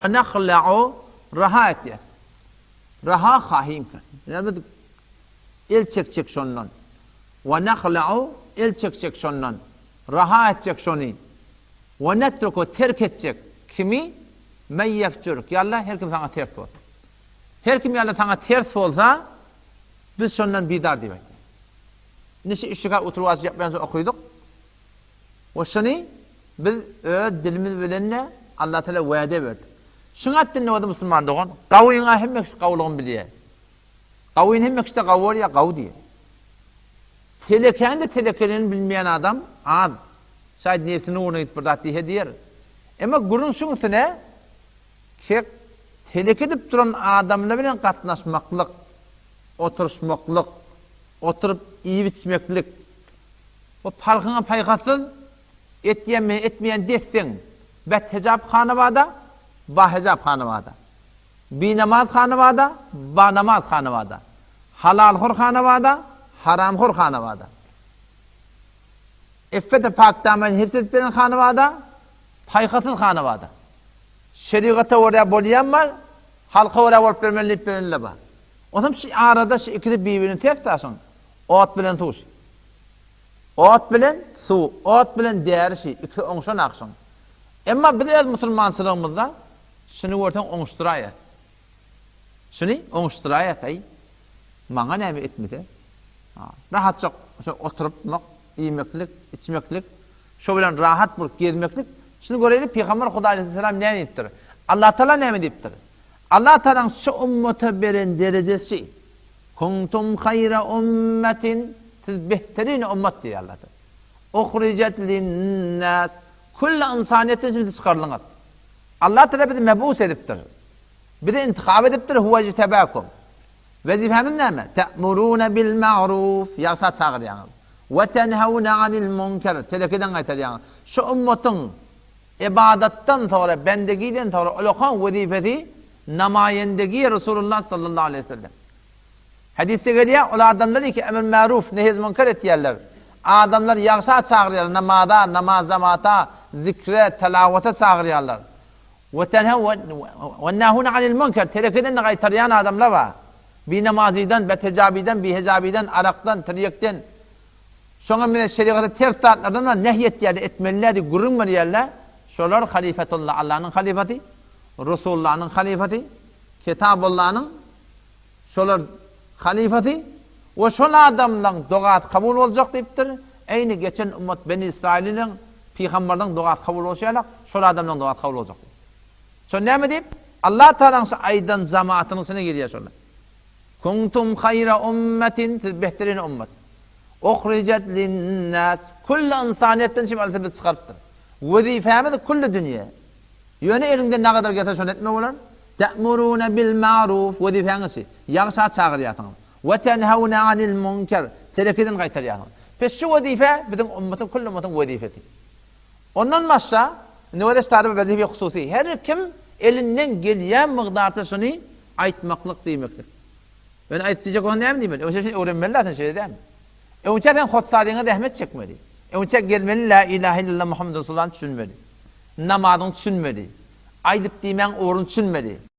Nakhla'u rahat ya. Raha khahim kan. Yani el çek şondan. Ve nakhla'u el çek şondan. Raha edecek şoni. Ve netruku terk edecek. Kimi? Men yefcuruk. Yallah her kim sana ters olur. Her kim yallah sana ters olsa biz şondan bidar demektir. Nişi iştigal oturuvaz yapmayanızı okuyduk. Ve şoni biz dilimiz bilenle Allah Teala vaade verdi. Şunat dinle o da Müslüman doğan. Kavuyuna hemmek kavluğun biliye. Kavuyun hemmek işte kavur ya kav diye. Telekende telekenin bilmeyen adam ad. Şayet nefsini uğruna git burada diye diyer. Ama gurun şun üstüne ki telek edip duran adamla bilen katnaşmaklık, oturuşmaklık, oturup iyi biçmeklik. O farkına paykasız etmeyen desin. Bet hecab hanıvada, ba hecab hanıvada. Bi namaz hanıvada, ba namaz hanıvada. Halal hur hanıvada, haram hur hanıvada. İffet-i pak damen hifzet bilen hanıvada, paykasız hanıvada. Şeriata oraya bolayan var, halka oraya olup vermeliyip verenle var. O zaman şu arada şu ikili birbirini tek taşın. Ot bilen tuş. Ot bilen su, ot bilen değer şey, iki onşan akşın. Ama biz Müslümansılığımızda şunu ortadan onuşturayat. Şunu onuşturayat ay. Mağa ne etmedi? Rahat çok oturup yemeklik, içmeklik, şu bilen rahat bulup gezmeklik. Şunu görelim Peygamber Huda Aleyhisselam ne deyiptir? Allah Teala ne deyiptir? Allah Teala'nın şu ümmete veren derecesi kuntum hayra ummetin siz behterin ümmet diye Allah Teala. Uhricet linnas kulla insaniyetin şimdi çıkarılınız. Allah Teala bizi mebus ediptir. Bizi intikab ediptir. Huve citebakum. Vazifemiz ne? Te'muruna bil ma'ruf. Yaksa çağır yani. Ve tenhavuna anil munkar. Telekiden kaytar yani. Şu ümmetin ibadetten sonra, bendegiden sonra ulukan vazifeti namayendegi Resulullah sallallahu aleyhi ve sellem. Hadiste geliyor, o adamlar ki emir maruf, nehiz munkar et yerler. Adamlar yaksa çağırıyorlar, namada, namaz zamata, zikre, telavete çağırıyorlar. Ve nahuna anil munkar, telekiden de kaytaryan adamlar var. Bir namaziden, betecabiden, bir hecabiden, araktan, triyekten. Sonra mine şeriatı ters saatlerden da nehyet yerler, etmeliler, gururmalı yerler. Şolar halifetullah, Allah'ın halifeti, Resulullah'ın halifeti, Kitabullah'ın şolar halifeti ve şola adamdan duat kabul olacak deyiptir. Aynı geçen ümmet Beni İsrail'in Peygamberden duat kabul olacak, şola adamdan duat kabul olacak. Sonra ne mi deyip? Allah Teala'nın aydan cemaatinin içine giriyor şola. Kuntum hayra ummetin, siz behterin ümmet. Uhricet linnas, kullu insaniyetten şimdi alfabet çıkarttır. Vazifemiz kullu dünya. Yöne elinde ne kadar getir şunu etme olan? Te'muruna bil ma'ruf vazifeniz. Yaksa çağırıyatın. Ve tenhavuna anil munkar. Telekiden kaytarıyatın. Pes şu vazife bizim ümmetin kullu ümmetin vazifeti. Ondan başka nüvedes tarifi vazife hususi. Her kim elinden gelen miqdarda şunu aytmaklık demektir. Ben aytacak onu ne diyeyim? O şey öğrenmelisin şey değil mi? Önce hutsadığına zahmet çekmeli. Önce gelmeli la ilahe illallah Muhammed Resulullah'ın düşünmeli. Namazın düşünmeli. Aydıp demen uğrun düşünmeli.